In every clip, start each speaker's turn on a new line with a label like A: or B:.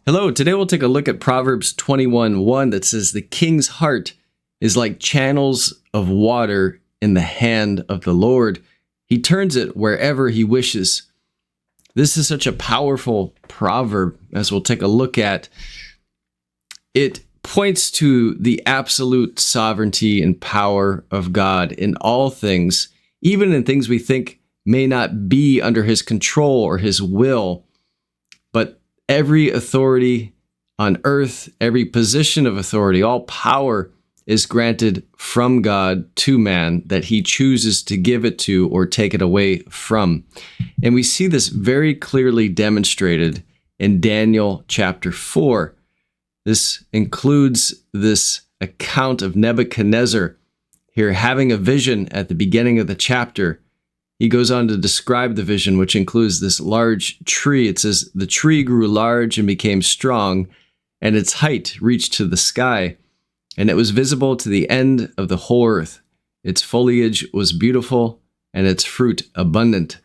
A: Hello, today we'll take a look at Proverbs 21:1 that says, "The king's heart is like channels of water in the hand of the Lord. He turns it wherever he wishes." This is such a powerful proverb, as we'll take a look at. It points to the absolute sovereignty and power of God in all things, even in things we think may not be under his control or his will. But every authority on earth, every position of authority, all power is granted from God to man that he chooses to give it to or take it away from. And we see this very clearly demonstrated in Daniel chapter 4. This includes this account of Nebuchadnezzar here having a vision at the beginning of the chapter. He goes on to describe the vision, which includes this large tree. It says, "The tree grew large and became strong, and its height reached to the sky, and it was visible to the end of the whole earth. Its foliage was beautiful, and its fruit abundant,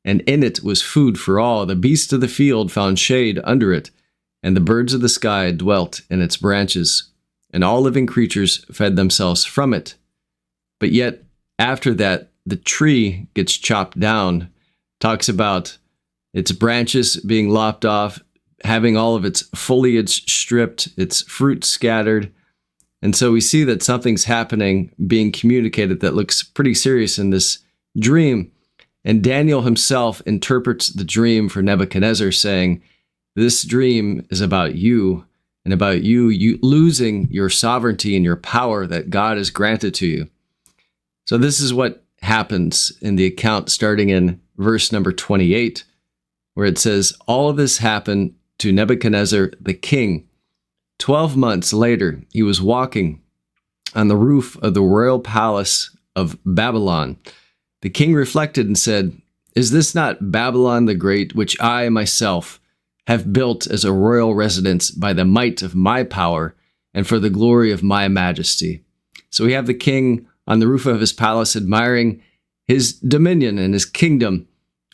A: and in it was food for all. The beasts of the field found shade under it, and the birds of the sky dwelt in its branches, and all living creatures fed themselves from it. But yet, after that, the tree gets chopped down," talks about its branches being lopped off, having all of its foliage stripped, its fruit scattered. And so we see that something's happening, being communicated, that looks pretty serious in this dream. And Daniel himself interprets the dream for Nebuchadnezzar, saying, "This dream is about you, and about you losing your sovereignty and your power that God has granted to you." So this is what happens in the account starting in verse number 28, where it says, "All of this happened to Nebuchadnezzar the king. 12 months later, he was walking on the roof of the royal palace of Babylon. The king reflected and said, 'Is this not Babylon the Great, which I myself have built as a royal residence by the might of my power and for the glory of my majesty?'" So we have the king on the roof of his palace admiring his dominion and his kingdom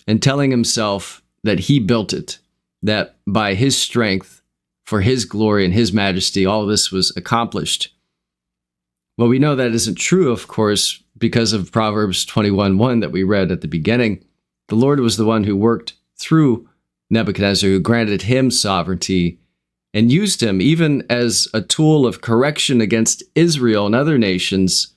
A: and telling himself that he built it, that by his strength, for his glory and his majesty, all this was accomplished. Well, we know that isn't true, of course, because of Proverbs 21:1 that we read at the beginning. The Lord was the one who worked through Nebuchadnezzar, who granted him sovereignty and used him even as a tool of correction against Israel and other nations.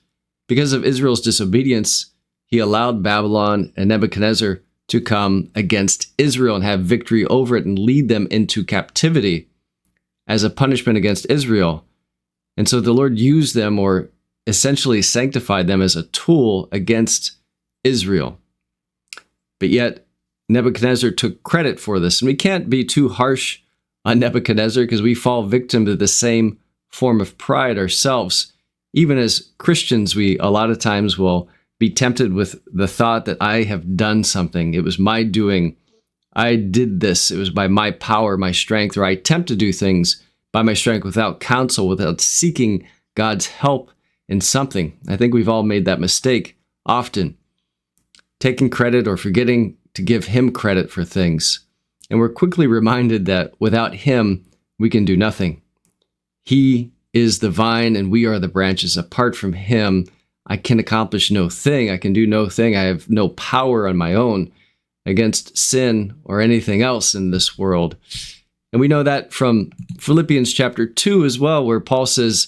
A: Because of Israel's disobedience, he allowed Babylon and Nebuchadnezzar to come against Israel and have victory over it and lead them into captivity as a punishment against Israel. And so the Lord used them, or essentially sanctified them, as a tool against Israel. But yet, Nebuchadnezzar took credit for this. And we can't be too harsh on Nebuchadnezzar because we fall victim to the same form of pride ourselves. Even as Christians, we a lot of times will be tempted with the thought that I have done something. It was my doing. I did this. It was by my power, my strength, or I attempt to do things by my strength without counsel, without seeking God's help in something. I think we've all made that mistake often, taking credit or forgetting to give him credit for things. And we're quickly reminded that without him, we can do nothing. He is the vine and we are the branches. Apart from him, I can accomplish no thing. I can do no thing. I have no power on my own against sin or anything else in this world. And we know that from Philippians chapter 2 as well, where Paul says,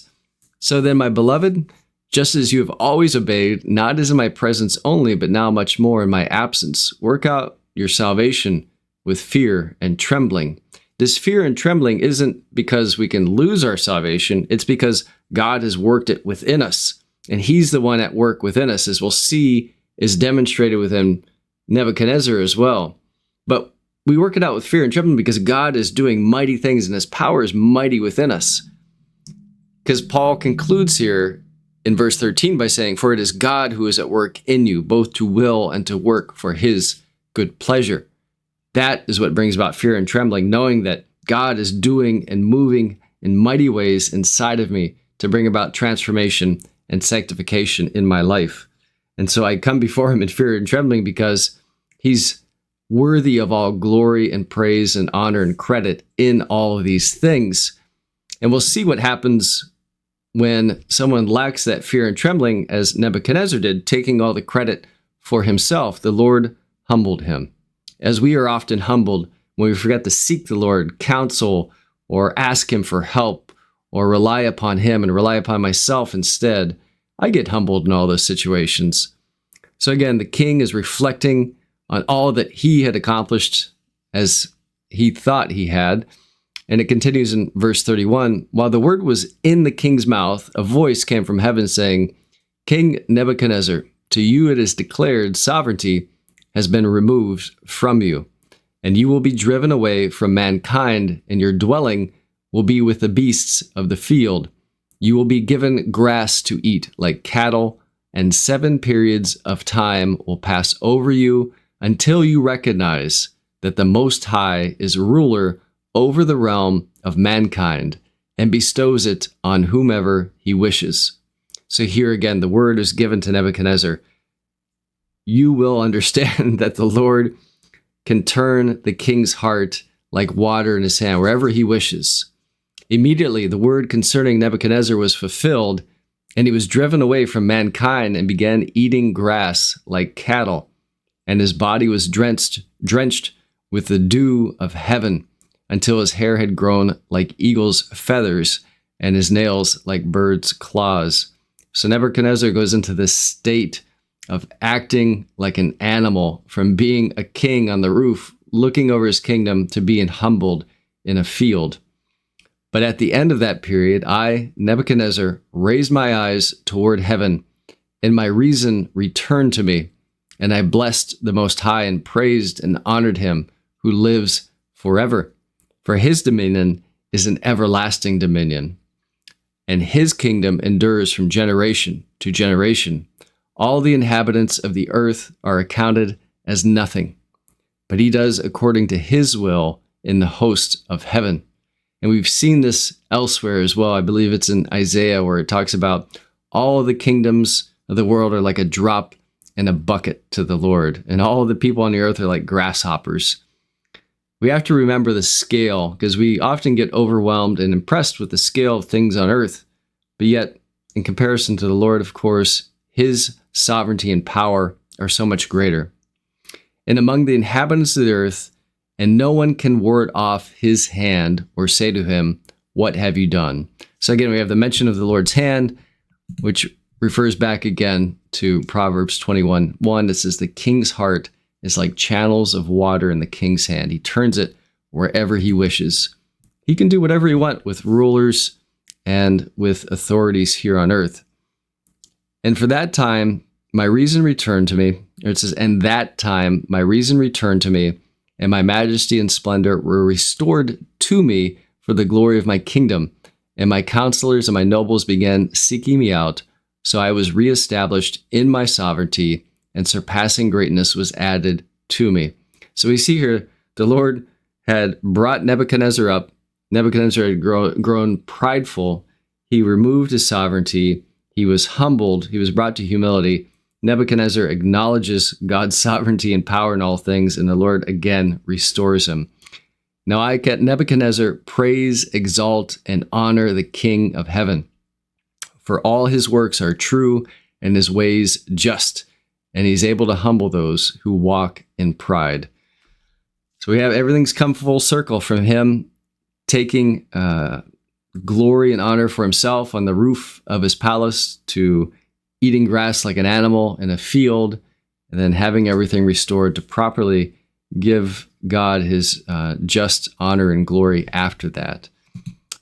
A: "So then, my beloved, just as you have always obeyed, not as in my presence only, but now much more in my absence, work out your salvation with fear and trembling." This fear and trembling isn't because we can lose our salvation. It's because God has worked it within us. And he's the one at work within us, as we'll see is demonstrated within Nebuchadnezzar as well. But we work it out with fear and trembling because God is doing mighty things and his power is mighty within us. Because Paul concludes here in verse 13 by saying, "For it is God who is at work in you, both to will and to work for his good pleasure." That is what brings about fear and trembling, knowing that God is doing and moving in mighty ways inside of me to bring about transformation and sanctification in my life. And so I come before him in fear and trembling because he's worthy of all glory and praise and honor and credit in all of these things. And we'll see what happens when someone lacks that fear and trembling, as Nebuchadnezzar did, taking all the credit for himself. The Lord humbled him. As we are often humbled when we forget to seek the Lord, counsel, or ask him for help, or rely upon him and rely upon myself instead, I get humbled in all those situations. So again, the king is reflecting on all that he had accomplished as he thought he had. And it continues in verse 31. While the word was in the king's mouth, a voice came from heaven saying, King Nebuchadnezzar, to you it is declared sovereignty has been removed from you, and you will be driven away from mankind, and your dwelling will be with the beasts of the field. You will be given grass to eat like cattle, and 7 periods of time will pass over you until you recognize that the Most High is ruler over the realm of mankind and bestows it on whomever he wishes. So here again, the word is given to Nebuchadnezzar. You will understand that the Lord can turn the king's heart like water in his hand, wherever he wishes. Immediately, the word concerning Nebuchadnezzar was fulfilled, and he was driven away from mankind and began eating grass like cattle, and his body was drenched with the dew of heaven, until his hair had grown like eagle's feathers and his nails like birds' claws. So Nebuchadnezzar goes into this state of acting like an animal, from being a king on the roof, looking over his kingdom, to being humbled in a field. But at the end of that period, I, Nebuchadnezzar, raised my eyes toward heaven, and my reason returned to me, and I blessed the Most High and praised and honored him who lives forever. For his dominion is an everlasting dominion, and his kingdom endures from generation to generation. All the inhabitants of the earth are accounted as nothing, but he does according to his will in the host of heaven. And we've seen this elsewhere as well. I believe it's in Isaiah, where it talks about all of the kingdoms of the world are like a drop in a bucket to the Lord, and all of the people on the earth are like grasshoppers. We have to remember the scale, because we often get overwhelmed and impressed with the scale of things on earth. But yet, in comparison to the Lord, of course, his sovereignty and power are so much greater. And among the inhabitants of the earth, and no one can ward off his hand or say to him, what have you done? So again, we have the mention of the Lord's hand, which refers back again to Proverbs 21:1. It says, the king's heart is like channels of water in the king's hand. He turns it wherever he wishes. He can do whatever he wants with rulers and with authorities here on earth. And for that time, my reason returned to me. Or it says, and that time my reason returned to me, and my majesty and splendor were restored to me for the glory of my kingdom. And my counselors and my nobles began seeking me out. So I was reestablished in my sovereignty, and surpassing greatness was added to me. So we see here, the Lord had brought Nebuchadnezzar up. Nebuchadnezzar had grown prideful. He removed his sovereignty. He was humbled. He was brought to humility. Nebuchadnezzar acknowledges God's sovereignty and power in all things, and the Lord again restores him. Now I, Nebuchadnezzar, praise, exalt, and honor the King of heaven. For all his works are true, and his ways just, and he's able to humble those who walk in pride. So we have everything's come full circle, from him taking glory and honor for himself on the roof of his palace, to eating grass like an animal in a field, and then having everything restored to properly give God his just honor and glory after that.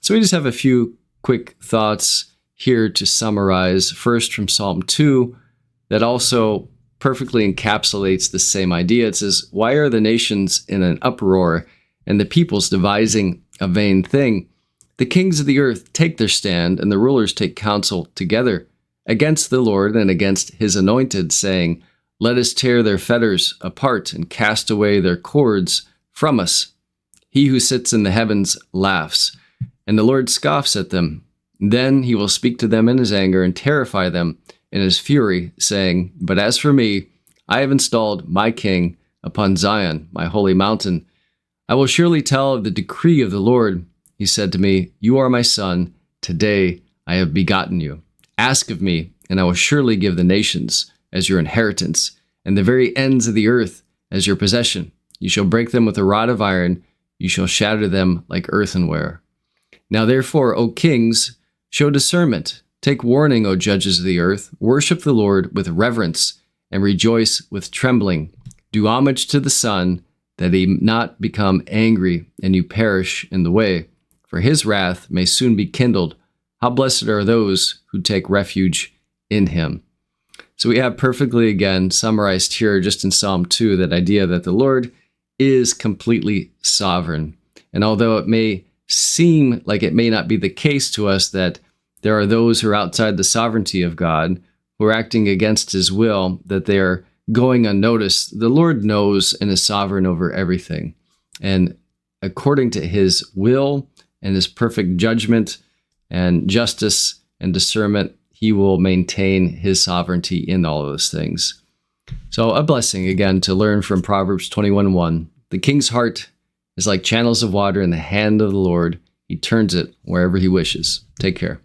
A: So we just have a few quick thoughts here to summarize. First, from Psalm 2, that also perfectly encapsulates the same idea. It says, why are the nations in an uproar, and the peoples devising a vain thing? The kings of the earth take their stand, and the rulers take counsel together against the Lord and against his anointed, saying, let us tear their fetters apart and cast away their cords from us. He who sits in the heavens laughs, and the Lord scoffs at them. Then he will speak to them in his anger and terrify them in his fury, saying, but as for me, I have installed my king upon Zion, my holy mountain. I will surely tell of the decree of the Lord. He said to me, "You are my son. Today I have begotten you. Ask of me, and I will surely give the nations as your inheritance, and the very ends of the earth as your possession. You shall break them with a rod of iron. You shall shatter them like earthenware. Now therefore, O kings, show discernment. Take warning, O judges of the earth. Worship the Lord with reverence and rejoice with trembling. Do homage to the Son, that he not become angry and you perish in the way, for his wrath may soon be kindled. How blessed are those who take refuge in him." So we have perfectly again summarized here just in Psalm 2 that idea that the Lord is completely sovereign. And although it may seem like it may not be the case to us that there are those who are outside the sovereignty of God, who are acting against his will, that they are going unnoticed, the Lord knows and is sovereign over everything. And according to his will and his perfect judgment and justice and discernment, he will maintain his sovereignty in all of those things. So a blessing again to learn from Proverbs 21:1. The king's heart is like channels of water in the hand of the Lord. He turns it wherever he wishes. Take care.